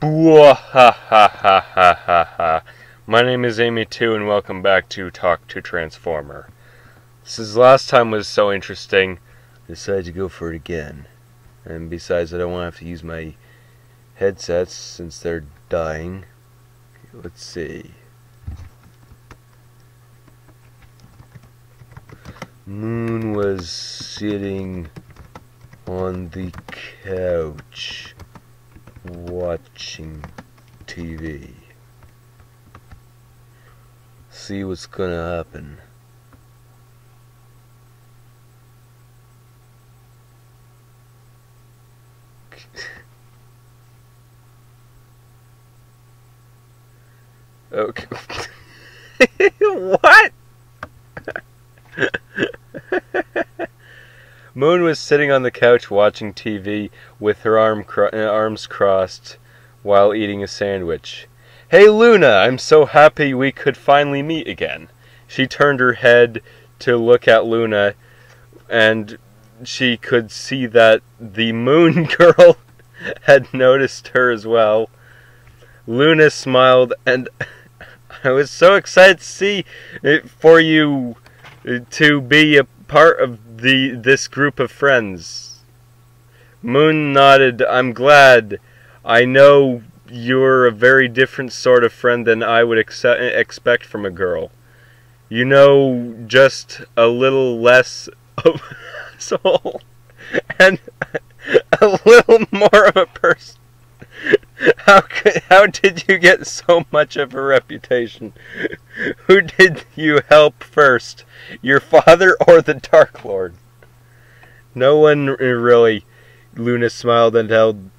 Bwahahahahaha. My name is Amy2 and welcome back to Talk to Transformer. Since last time was so interesting, I decided to go for it again. And besides, I don't want to have to use my headsets since they're dying. Okay, let's see. Moon was sitting on the couch watching TV. See what's gonna happen. Okay. What? Moon was sitting on the couch watching TV with her arms crossed while eating a sandwich. "Hey Luna, I'm so happy we could finally meet again." She turned her head to look at Luna, and she could see that the Moon Girl had noticed her as well. Luna smiled, and I was so excited to see it for you to be a part of this group of friends. Moon nodded. "I'm glad. I know you're a very different sort of friend than I would expect from a girl. You know, just a little less of a soul and a little more of a person. How did you get so much of a reputation? Who did you help first, your father or the Dark Lord?" "No one really." Luna smiled and held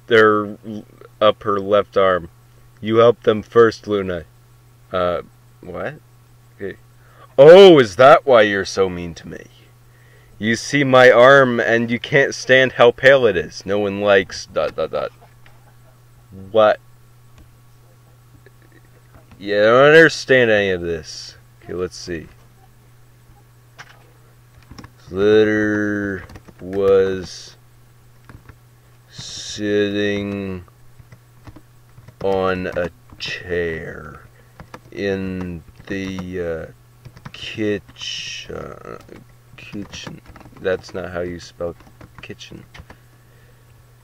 up her left arm. "You helped them first, Luna." What? Okay. "Oh, is that why you're so mean to me? You see my arm and you can't stand how pale it is. No one likes ... What? Yeah, I don't understand any of this. Okay, let's see. Slater was sitting on a chair in the kitchen. That's not how you spell kitchen.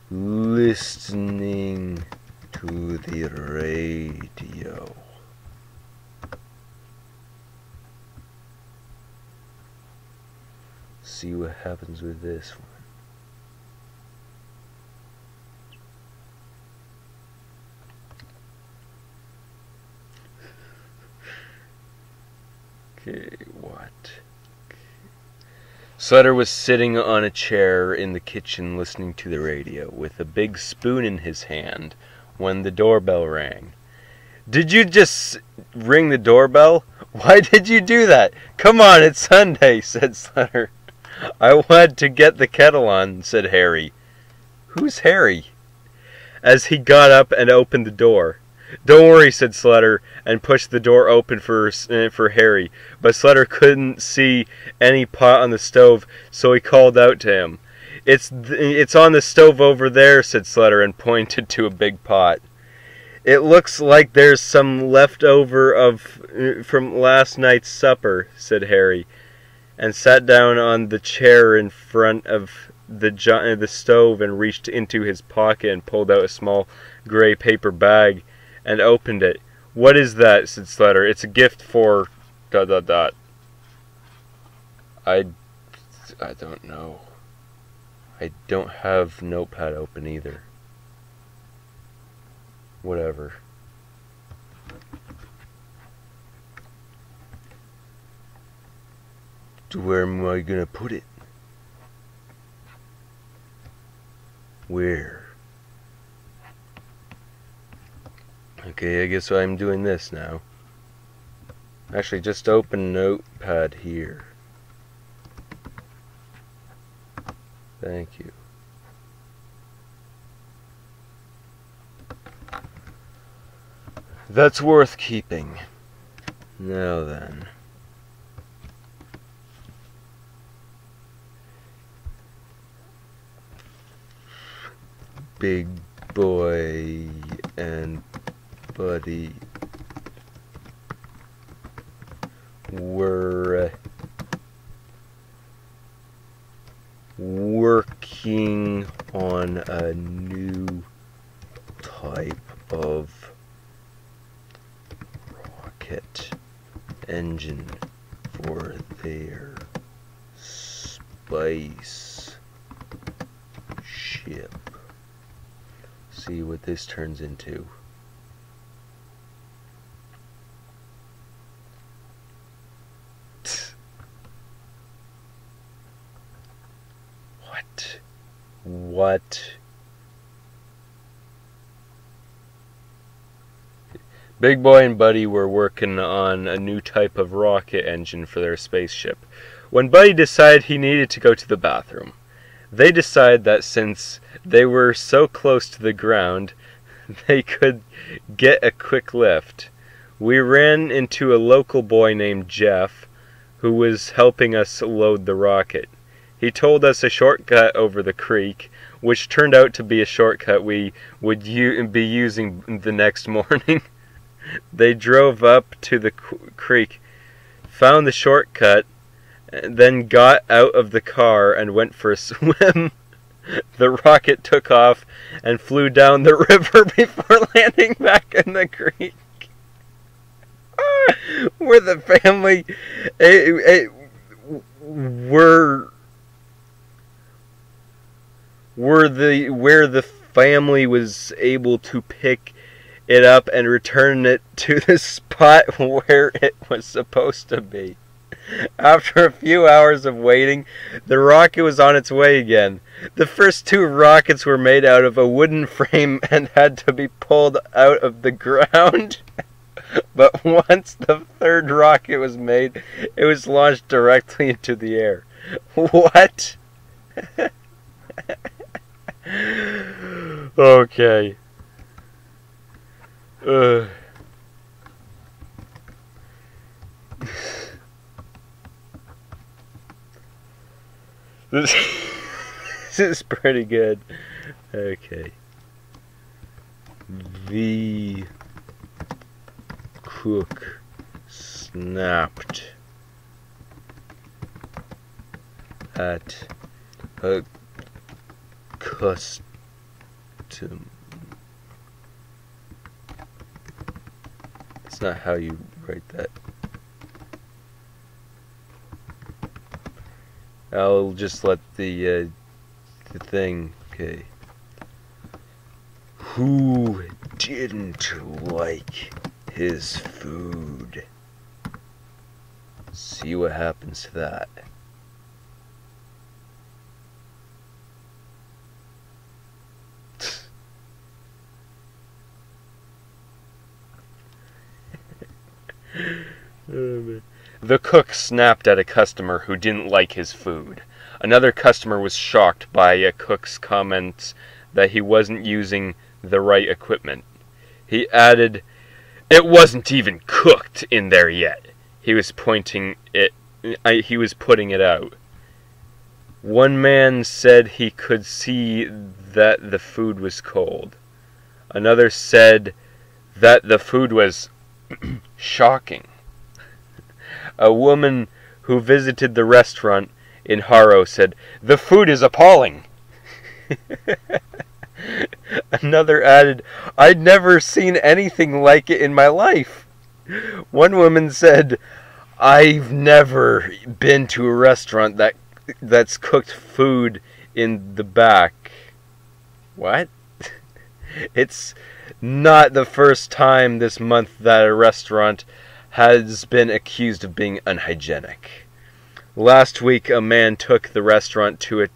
Listening to the radio. See what happens with this one. Okay, what? Slater was sitting on a chair in the kitchen listening to the radio with a big spoon in his hand when the doorbell rang. "Did you just ring the doorbell? Why did you do that? Come on, it's Sunday," said Slater. "I wanted to get the kettle on," said Harry. "Who's Harry?" As he got up and opened the door. "Don't worry," said Slater, and pushed the door open for Harry. But Slater couldn't see any pot on the stove, so he called out to him. It's on the stove over there," said Slater, and pointed to a big pot. "It looks like there's some left over from last night's supper," said Harry, and sat down on the chair in front of the stove and reached into his pocket and pulled out a small gray paper bag and opened it. "What is that?" said Slater. "It's a gift for ... I don't know. I don't have Notepad open either. Whatever." "Where am I gonna put it?" "Where?" Okay, I guess I'm doing this now. Actually, just open Notepad here. Thank you. That's worth keeping. Now then. Big boy and Buddy were working on a new type of rocket engine for their space ship. See what this turns into. What? Big Boy and Buddy were working on a new type of rocket engine for their spaceship when Buddy decided he needed to go to the bathroom. They decided that since they were so close to the ground, they could get a quick lift. We ran into a local boy named Jeff, who was helping us load the rocket. He told us a shortcut over the creek, which turned out to be a shortcut we would be using the next morning. They drove up to the creek, found the shortcut, then got out of the car and went for a swim. The rocket took off and flew down the river before landing back in the creek. Where the family where the family was able to pick it up and return it to the spot where it was supposed to be. After a few hours of waiting, the rocket was on its way again. The first two rockets were made out of a wooden frame and had to be pulled out of the ground. But once the third rocket was made, it was launched directly into the air. What? Okay. This is pretty good. Okay. The cook snapped at a custom. That's not how you write that. I'll just let the thing. Okay. Who didn't like his food? See what happens to that. The cook snapped at a customer who didn't like his food. Another customer was shocked by a cook's comments that he wasn't using the right equipment. He added, "It wasn't even cooked in there yet." He was putting it out. One man said he could see that the food was cold. Another said that the food was shocking. A woman who visited the restaurant in Haro said, "The food is appalling." Another added, "I'd never seen anything like it in my life." One woman said, "I've never been to a restaurant that's cooked food in the back." What? It's not the first time this month that a restaurant has been accused of being unhygienic. Last week, a man took the restaurant to a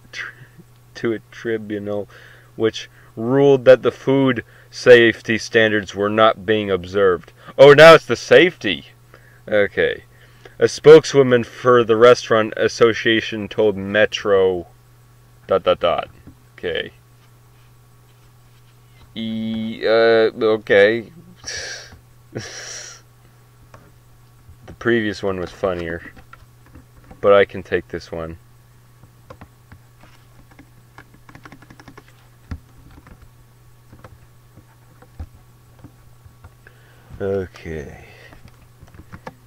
tribunal, which ruled that the food safety standards were not being observed. Oh, now it's the safety. Okay. A spokeswoman for the restaurant association told Metro... ... Okay. Okay. The previous one was funnier, but I can take this one. Okay.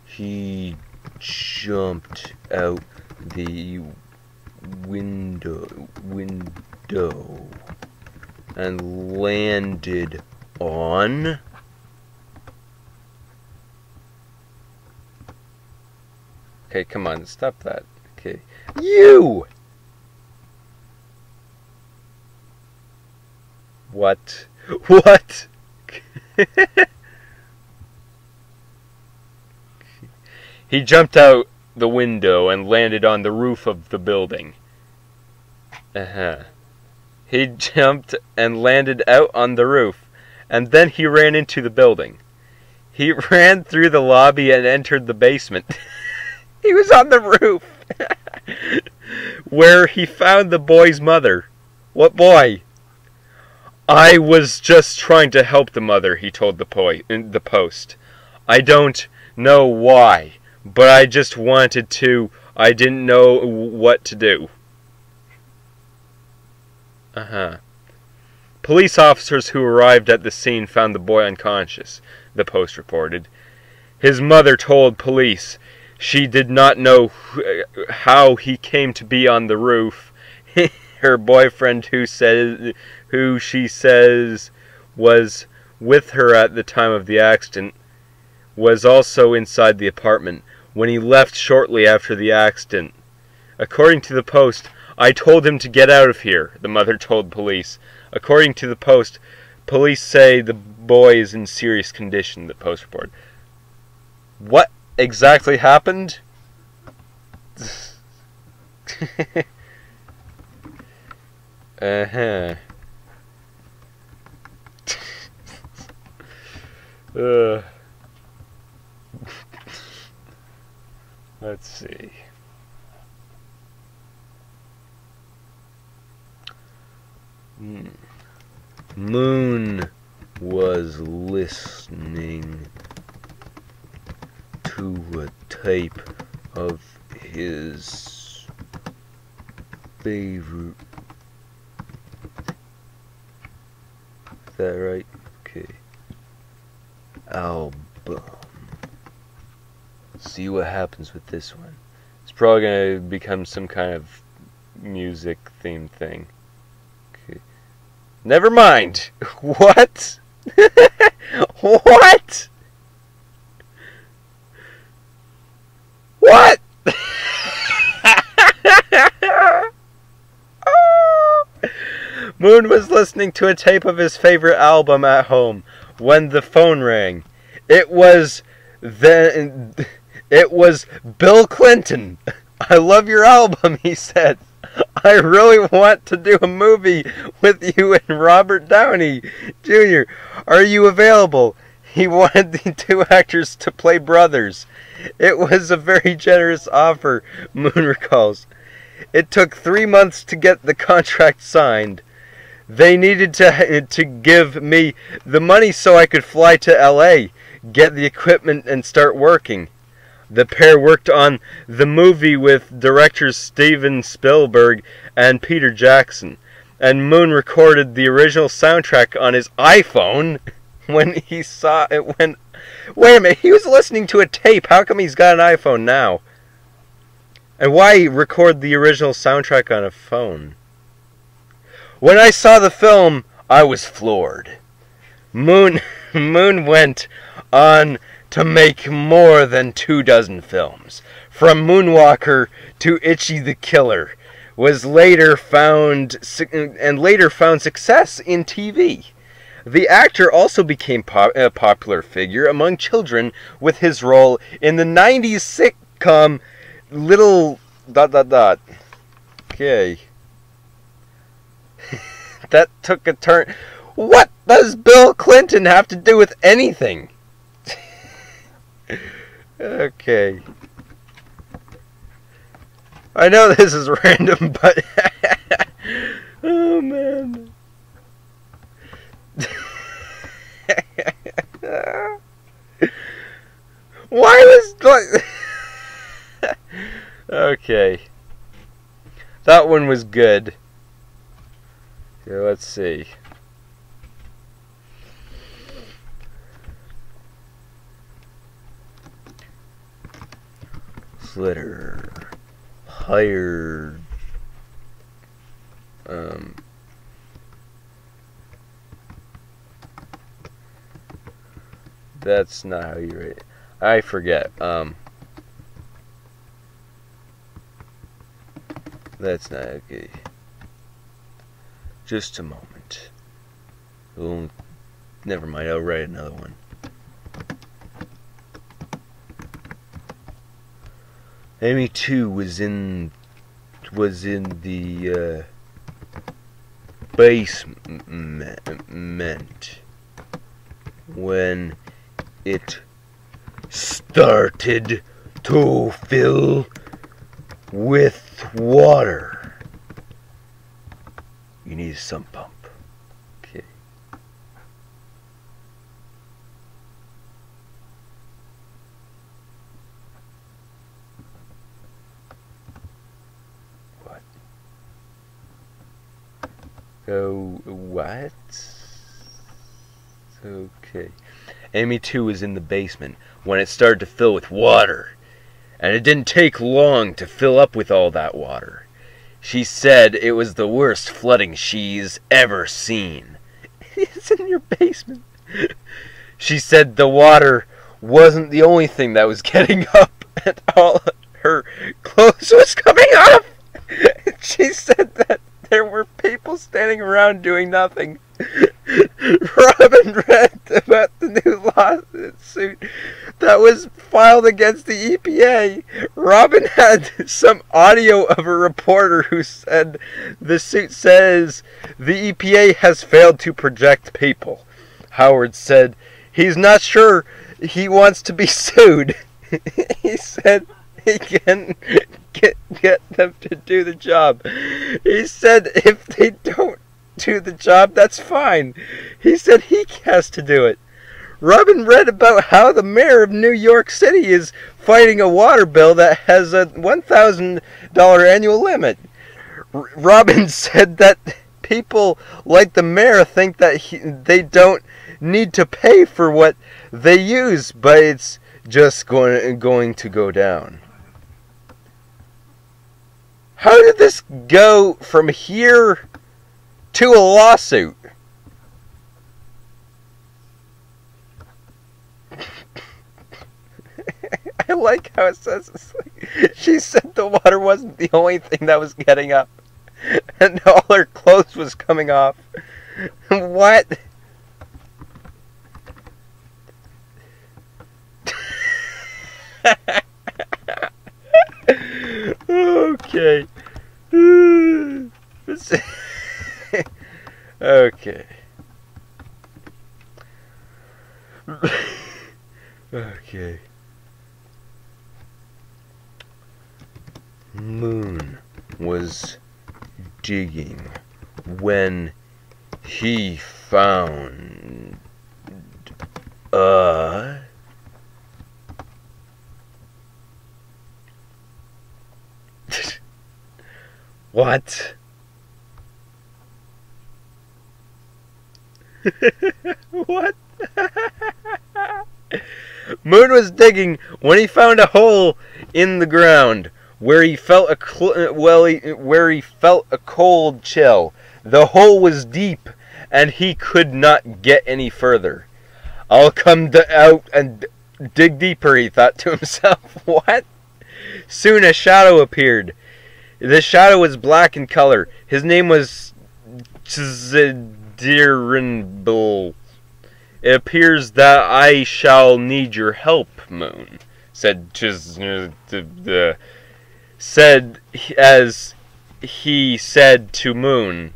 He jumped out the window and landed on. Okay, come on, stop that. Okay. You! What? What? He jumped out the window and landed on the roof of the building. He jumped and landed out on the roof, and then he ran into the building. He ran through the lobby and entered the basement. He was on the roof, where he found the boy's mother. What boy? I was just trying to help the mother, he told the Post. I don't know why, but I just wanted to. I didn't know what to do. Police officers who arrived at the scene found the boy unconscious, the Post reported. His mother told police she did not know how he came to be on the roof. Her boyfriend, who she says was with her at the time of the accident, was also inside the apartment when he left shortly after the accident. According to the Post, I told him to get out of here, the mother told police. According to the Post, police say the boy is in serious condition, the Post reported. What exactly happened? Let's see. Moon was listening to a tape of his favorite. Is that right? Okay. Album. See what happens with this one. It's probably gonna become some kind of music themed thing. Okay. Never mind. What? What? What? Moon was listening to a tape of his favorite album at home when the phone rang. It was Bill Clinton. I love your album, he said. I really want to do a movie with you and Robert Downey Jr. Are you available? He wanted the two actors to play brothers. It was a very generous offer, Moon recalls. It took 3 months to get the contract signed. They needed to give me the money so I could fly to LA, get the equipment, and start working. The pair worked on the movie with directors Steven Spielberg and Peter Jackson, and Moon recorded the original soundtrack on his iPhone when he saw it. Wait a minute, he was listening to a tape. How come he's got an iPhone now? And why record the original soundtrack on a phone? When I saw the film, I was floored. Moon went on to make more than 24 films. From Moonwalker to Itchy the Killer, was later found success in TV. The actor also became a popular figure among children with his role in the 90s sitcom Little ... Okay. That took a turn. What does Bill Clinton have to do with anything? Okay. I know this is random, but oh man. Why was okay. That one was good. Okay, let's see. flitter, hired, that's not how you write it. I forget. That's not okay. Just a moment. Oh, never mind. I'll write another one. Amy 2 was in the basement when it started to fill with water. You need a sump pump. Okay. What? Oh, what? Okay. Amy 2 was in the basement when it started to fill with water. And it didn't take long to fill up with all that water. She said it was the worst flooding she's ever seen. It's in your basement. She said the water wasn't the only thing that was getting up, and all her clothes was coming off. She said that there were people standing around doing nothing. Robin read about the new lawsuit that was filed against the EPA. Robin had some audio of a reporter who said the suit says the EPA has failed to protect people. Howard said he's not sure he wants to be sued. He said he can get them to do the job. He said if they don't do the job, that's fine. He said he has to do it. Robin read about how the mayor of New York City is fighting a water bill that has a $1,000 annual limit. Robin said that people like the mayor think that they don't need to pay for what they use, but it's just going to go down. How did this go from here to a lawsuit? I like how it says this. She said the water wasn't the only thing that was getting up, and all her clothes was coming off. What? Okay. Okay. Okay. Moon was digging when he found what? What? Moon was digging when he found a hole in the ground where he felt a cold chill. The hole was deep, and he could not get any further. I'll come out and dig deeper, he thought to himself. What? Soon a shadow appeared. The shadow was black in color. His name was Tzedirinbul. It appears that I shall need your help, Moon, said as he said to Moon.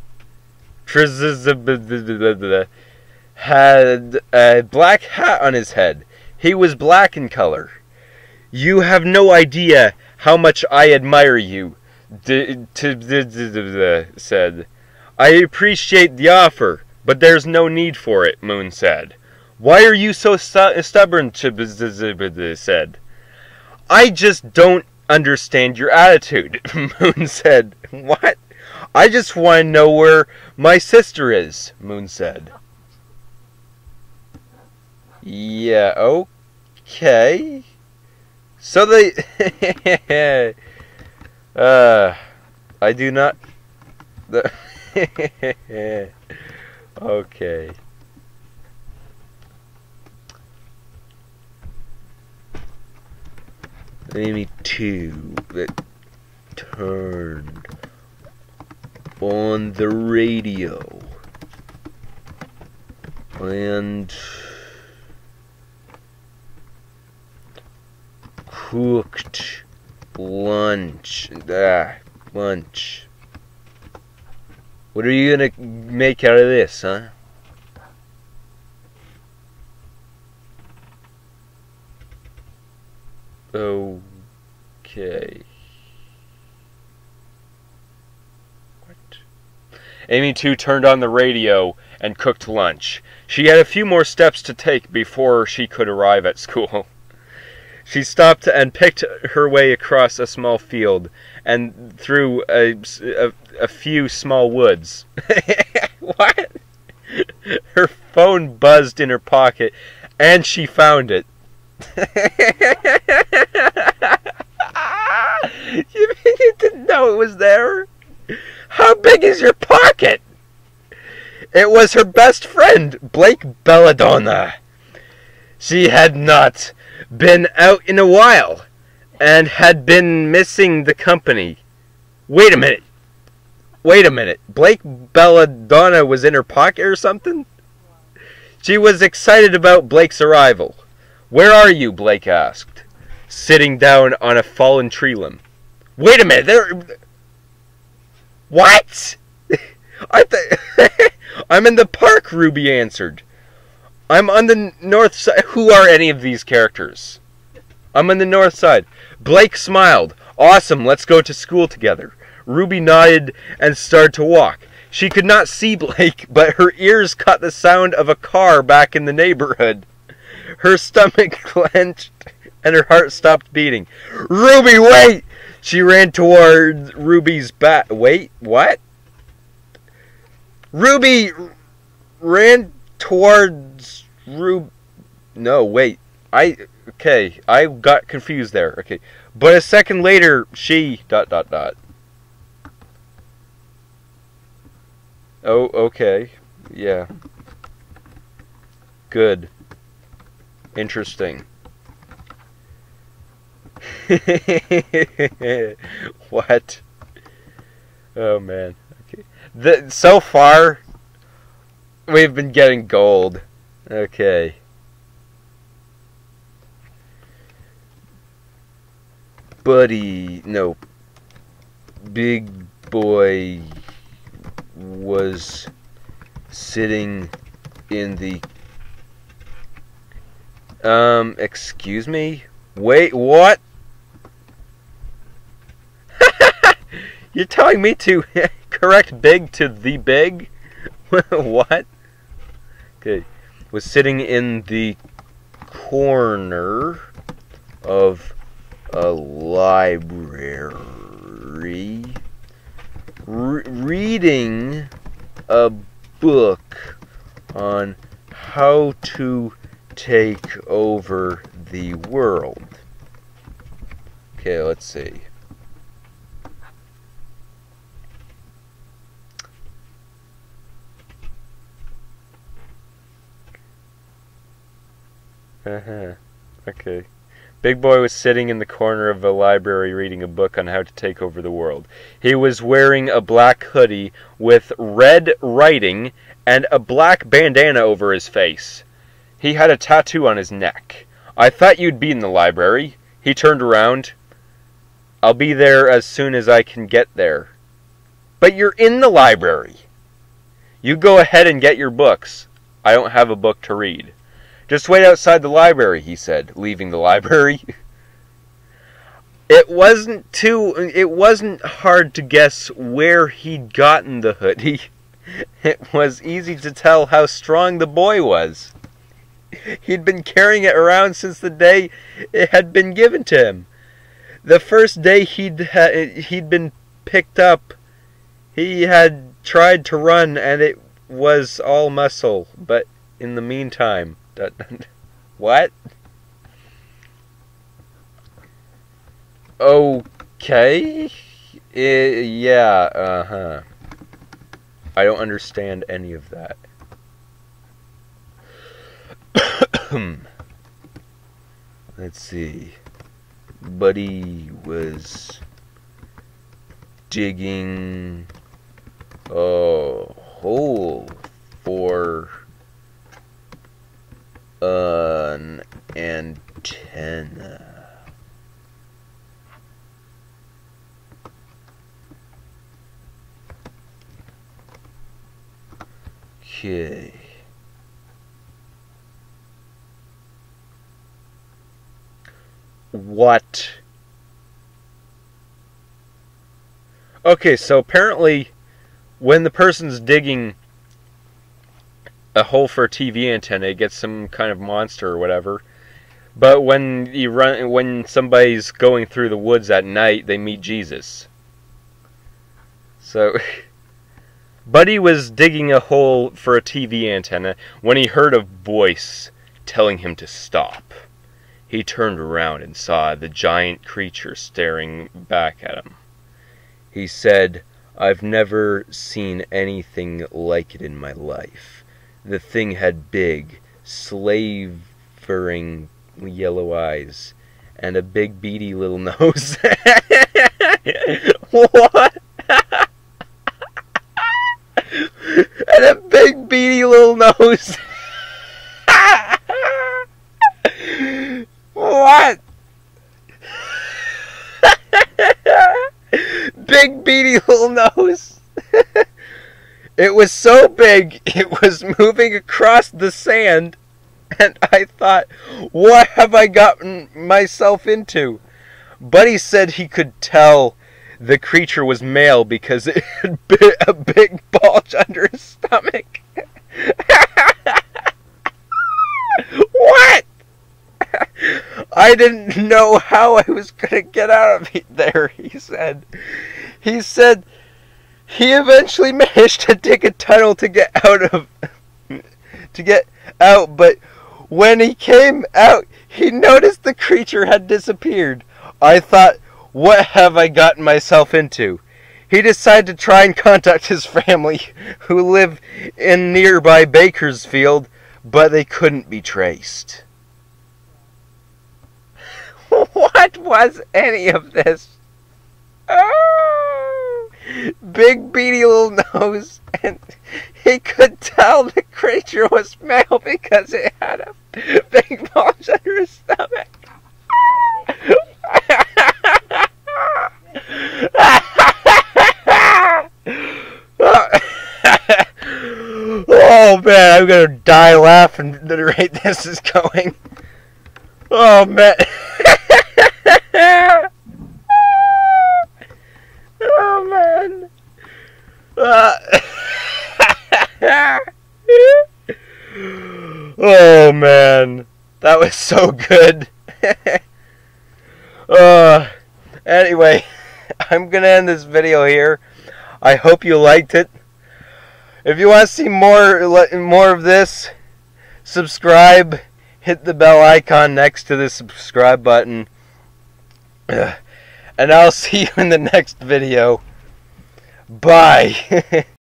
Had a black hat on his head. He was black in color. You have no idea how much I admire you, said. I appreciate the offer, but there's no need for it, Moon said. Why are you so stubborn, said. I just don't understand your attitude, Moon said. What? I just want to know where my sister is, Moon said. Yeah, okay, So they... I do not... Okay. Amy 2 that turned on the radio and cooked lunch. Lunch. What are you gonna make out of this, huh? Okay. What? Amy 2 turned on the radio and cooked lunch. She had a few more steps to take before she could arrive at school. She stopped and picked her way across a small field and through a few small woods. What? Her phone buzzed in her pocket, and she found it. You didn't know it was there? How big is your pocket? It was her best friend, Blake Belladonna. She had not been out in a while, and had been missing the company. Wait a minute. Blake Belladonna was in her pocket or something? She was excited about Blake's arrival. Where are you? Blake asked, sitting down on a fallen tree limb. Wait a minute, What? I'm in the park, Ruby answered. I'm on the north side. Who are any of these characters? I'm on the north side. Blake smiled. Awesome, let's go to school together. Ruby nodded and started to walk. She could not see Blake, but her ears caught the sound of a car back in the neighborhood. Her stomach clenched and her heart stopped beating. Ruby, wait! She ran towards Ruby's back. Wait, what? Ruby ran towards No, wait. Okay, I got confused there. Okay. But a second later, she... ... Oh, okay. Yeah. Good. Interesting. What? Oh, man. Okay. So far, we've been getting gold. Okay. Big Boy was sitting in the... excuse me? Wait, what? You're telling me to correct big to the big? What? Okay. Was sitting in the corner of a library reading a book on how to take over the world. Okay, let's see. Okay. Big Boy was sitting in the corner of a library reading a book on how to take over the world. He was wearing a black hoodie with red writing and a black bandana over his face. He had a tattoo on his neck. I thought you'd be in the library. He turned around. I'll be there as soon as I can get there. But you're in the library. You go ahead and get your books. I don't have a book to read. Just wait outside the library, he said, leaving the library. It wasn't hard to guess where he'd gotten the hoodie. It was easy to tell how strong the boy was. He'd been carrying it around since the day it had been given to him. The first day he'd been picked up, he had tried to run and it was all muscle, but in the meantime... What? Okay. Yeah, uh-huh. I don't understand any of that. Let's see. Buddy was digging a hole for an antenna. Okay. What? Okay, so apparently when the person's digging a hole for a TV antenna, it gets some kind of monster or whatever. But when somebody's going through the woods at night, they meet Jesus. So Buddy was digging a hole for a TV antenna when he heard a voice telling him to stop. He turned around and saw the giant creature staring back at him. He said, "I've never seen anything like it in my life." The thing had big, slavering yellow eyes and a big beady little nose. What? And a big beady little nose. What? Big beady little nose. It was so big, it was moving across the sand, and I thought, what have I gotten myself into? Buddy said he could tell the creature was male because it had a big bulge under his stomach. What? I didn't know how I was going to get out of there, he said. He said he eventually managed to dig a tunnel to get out, but when he came out, he noticed the creature had disappeared. I thought, what have I gotten myself into? He decided to try and contact his family, who live in nearby Bakersfield, but they couldn't be traced. What was any of this? Oh, big beady little nose, and he could tell the creature was male because it had a big bulge under his stomach. Oh man, I'm gonna die laughing at the rate this is going. Oh man. Oh man. Oh man. That was so good. Anyway, I'm gonna end this video here. I hope you liked it. If you want to see more of this, subscribe. Hit the bell icon next to the subscribe button. And I'll see you in the next video. Bye.